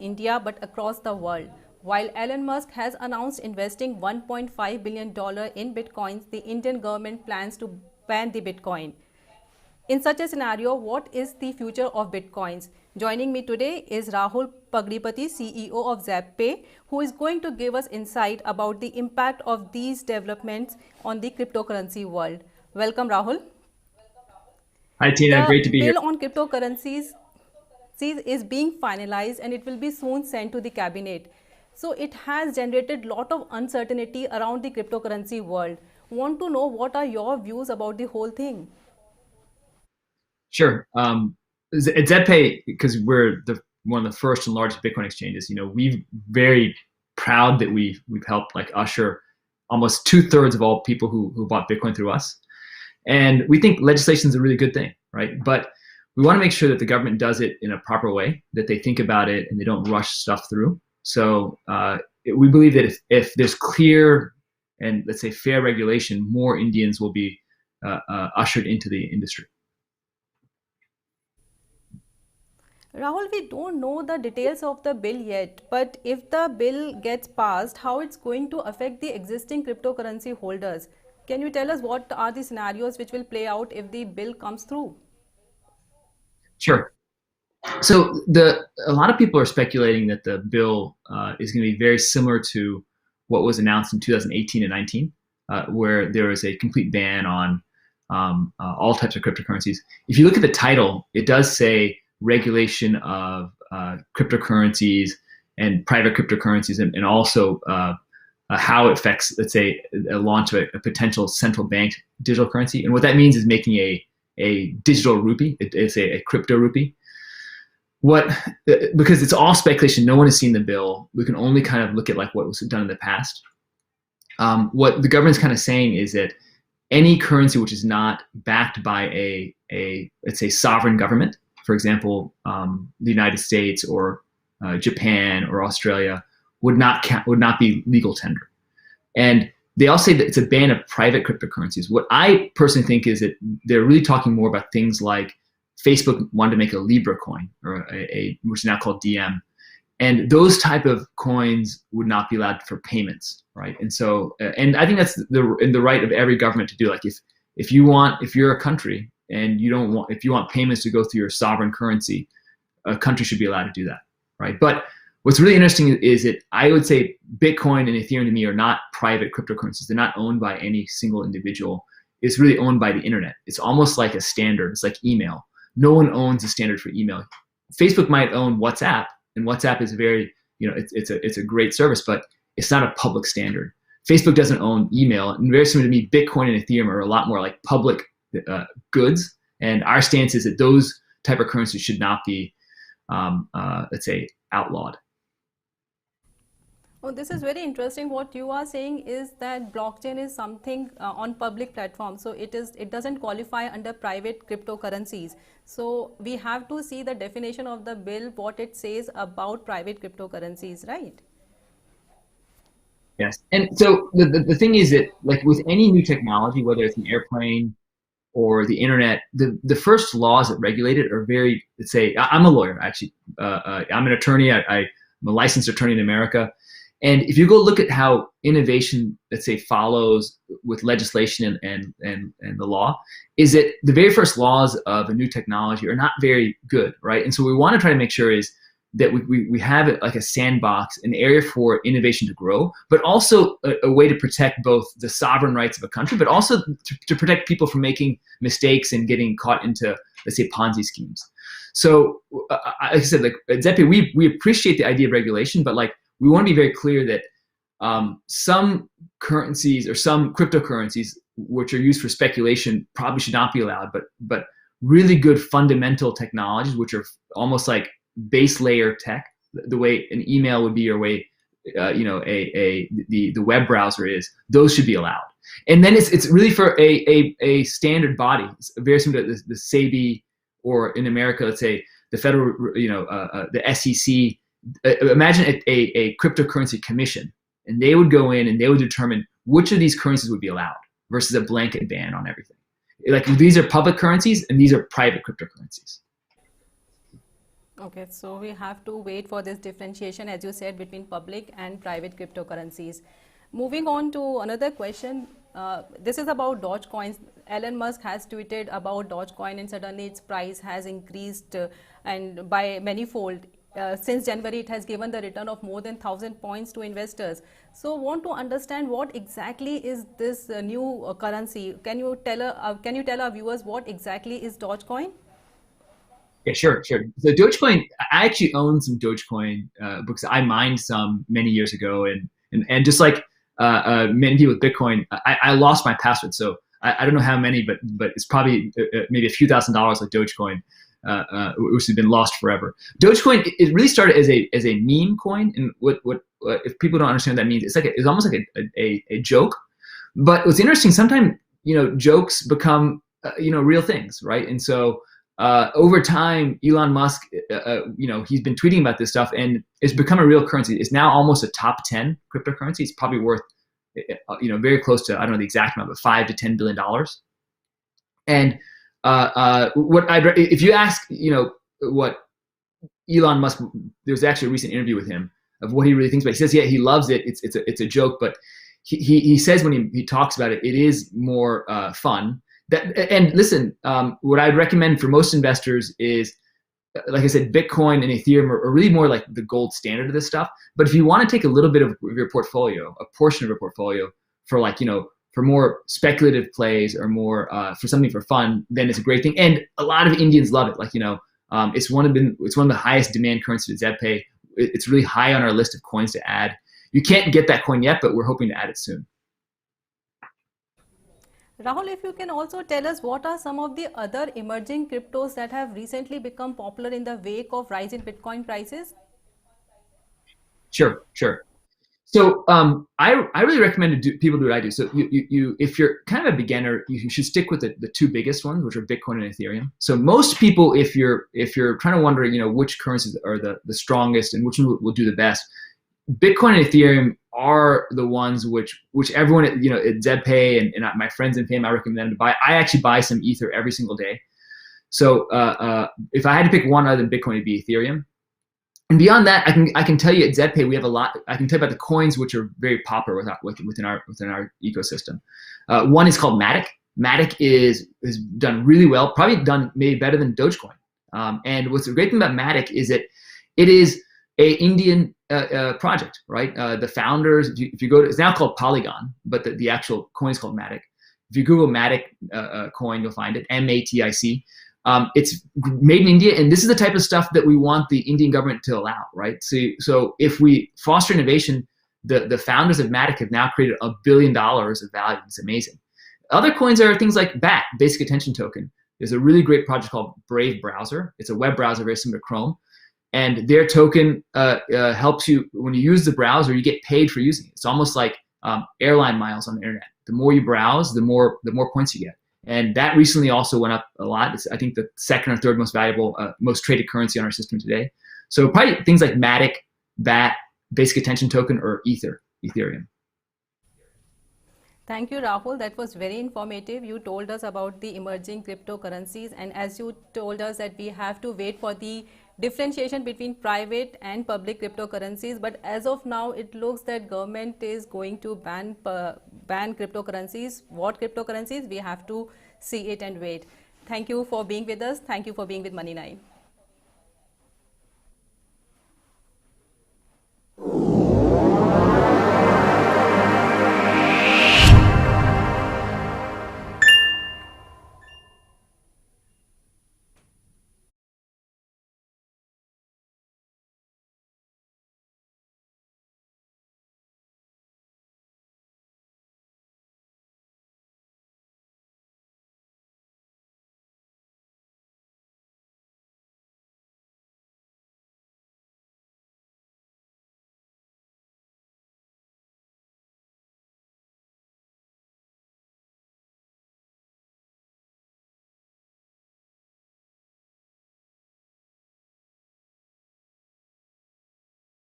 India but across the world. While Elon Musk has announced investing $1.5 billion in Bitcoins, the Indian government plans to ban the Bitcoin. In such a scenario, what is the future of Bitcoins? Joining me today is Rahul Pagripati, CEO of ZapPay, who is going to give us insight about the impact of these developments on the cryptocurrency world. Welcome, Rahul. Hi, Tina. The Great to be here. bill on cryptocurrencies is being finalized and it will be soon sent to the cabinet. So it has generated a lot of uncertainty around the cryptocurrency world. Want to know what are your views about the whole thing? Sure. At ZetPay, because we're one of the first and largest Bitcoin exchanges, we're very proud that we've helped like usher almost 2/3 of all people who bought Bitcoin through us. And we think legislation is a really good thing, right? But we want to make sure that the government does it in a proper way, that they think about it and they don't rush stuff through. So we believe that if there's clear and let's say fair regulation, more Indians will be ushered into the industry. Rahul, we don't know the details of the bill yet, but if the bill gets passed, how it's going to affect the existing cryptocurrency holders? Can you tell us what are the scenarios which will play out if the bill comes through? Sure. So a lot of people are speculating that the bill is going to be very similar to what was announced in 2018 and 19, where there was a complete ban on all types of cryptocurrencies. If you look at the title, it does say regulation of cryptocurrencies and private cryptocurrencies, and also how it affects, let's say, a launch of a potential central bank digital currency. And what that means is making a digital rupee. It's a crypto rupee. Because it's all speculation, no one has seen the bill. We can only kind of look at like what was done in the past. What the government's kind of saying is that any currency which is not backed by a let's say sovereign government, for example, the United States or Japan or Australia, would not be legal tender. And they all say that it's a ban of private cryptocurrencies. What I personally think is that they're really talking more about things like Facebook wanted to make a Libra coin, or which is now called DM, and those type of coins would not be allowed for payments, right? And so, and I think that's the right of every government to do. Like if you're a country and if you want payments to go through your sovereign currency, a country should be allowed to do that, right? But what's really interesting is that I would say Bitcoin and Ethereum to me are not private cryptocurrencies. They're not owned by any single individual. It's really owned by the internet. It's almost like a standard. It's like email. No one owns a standard for email. Facebook might own WhatsApp, and WhatsApp is very, it's a great service, but it's not a public standard. Facebook doesn't own email, and very similar to me, Bitcoin and Ethereum are a lot more like public goods. And our stance is that those type of currencies should not be, let's say, outlawed. Oh, this is very interesting. What you are saying is that blockchain is something on public platform, so it doesn't qualify under private cryptocurrencies. So we have to see the definition of the bill, what it says about private cryptocurrencies, right? Yes. And so the thing is that like with any new technology, whether it's an airplane or the internet, the first laws that regulate it are very, let's say, I'm a lawyer, actually. I'm an attorney. I'm a licensed attorney in America. And if you go look at how innovation, let's say, follows with legislation and the law, is that the very first laws of a new technology are not very good, right? And so what we want to try to make sure is that we have it like a sandbox, an area for innovation to grow, but also a way to protect both the sovereign rights of a country, but also to protect people from making mistakes and getting caught into, let's say, Ponzi schemes. So like I said, like at ZetPay, we appreciate the idea of regulation, but like we want to be very clear that some currencies or some cryptocurrencies which are used for speculation probably should not be allowed, but really good fundamental technologies, which are almost like base layer tech, the way an email would be, or way the web browser is, those should be allowed. And then it's really for a standard body. It's very similar to the SEBI, or in America, let's say the federal, the SEC. Imagine a cryptocurrency commission, and they would go in and they would determine which of these currencies would be allowed versus a blanket ban on everything. Like these are public currencies and these are private cryptocurrencies. Okay, so we have to wait for this differentiation, as you said, between public and private cryptocurrencies. Moving on to another question, this is about Dogecoin. Elon Musk has tweeted about Dogecoin, and suddenly its price has increased and by manyfold. Since January, it has given the return of more than 1,000 points to investors. So, want to understand what exactly is this new currency? Can you tell our viewers what exactly is Dogecoin? Yeah, sure, sure. So Dogecoin, I actually own some Dogecoin because I mined some many years ago, and just like many people with Bitcoin, I lost my password, so I don't know how many, but it's probably maybe a few $1,000s of Dogecoin, which has been lost forever. Dogecoin, it really started as a meme coin, and what if people don't understand what that means, it's almost like a joke. But what's interesting, sometimes jokes become real things, right? And so over time, Elon Musk, he's been tweeting about this stuff, and it's become a real currency. It's now almost a top 10 cryptocurrency. It's probably worth, very close to, I don't know the exact amount, but $5 to $10 billion. And if you ask, what Elon Musk, there's actually a recent interview with him of what he really thinks about it. He says, yeah, he loves it. It's a joke, but he says when he talks about it, it is more fun. And listen, what I'd recommend for most investors is, like I said, Bitcoin and Ethereum are really more like the gold standard of this stuff. But if you want to take a little bit of your portfolio, a portion of your portfolio for for more speculative plays or more for something for fun, then it's a great thing. And a lot of Indians love it. It's one of the highest demand currencies to ZebPay. It's really high on our list of coins to add. You can't get that coin yet, but we're hoping to add it soon. Rahul, if you can also tell us what are some of the other emerging cryptos that have recently become popular in the wake of rise in Bitcoin prices? Sure, sure. So I really recommend people do what I do. So you if you're kind of a beginner, you should stick with the two biggest ones, which are Bitcoin and Ethereum. So most people, if you're trying to wonder, which currencies are the strongest and which one will do the best, Bitcoin and Ethereum are the ones which everyone at ZebPay and my friends and family, I recommend them to buy. I actually buy some Ether every single day. So if I had to pick one other than Bitcoin, it'd be Ethereum. And beyond that, I can tell you at ZebPay we have a lot. I can tell you about the coins which are very popular within our ecosystem. One is called Matic. Matic has done really well, probably done maybe better than Dogecoin. And what's the great thing about Matic is that it is a Indian project, right? The founders, if you go to, it's now called Polygon, but the actual coin is called Matic. If you Google Matic coin, you'll find it, MATIC. It's made in India, and this is the type of stuff that we want the Indian government to allow, right? So if we foster innovation, the founders of Matic have now created $1 billion of value. It's amazing. Other coins are things like BAT, Basic Attention Token. There's a really great project called Brave Browser. It's a web browser very similar to Chrome. And their token helps you, when you use the browser, you get paid for using it. It's almost like airline miles on the internet. The more you browse, the more points you get. And that recently also went up a lot. It's, I think, the second or third most valuable, most traded currency on our system today. So probably things like Matic, BAT, Basic Attention Token, or Ethereum. Thank you, Rahul. That was very informative. You told us about the emerging cryptocurrencies, and as you told us that we have to wait for the differentiation between private and public cryptocurrencies. But as of now, it looks that government is going to ban cryptocurrencies. What cryptocurrencies? We have to see it and wait. Thank you for being with us. Thank you for being with Money9.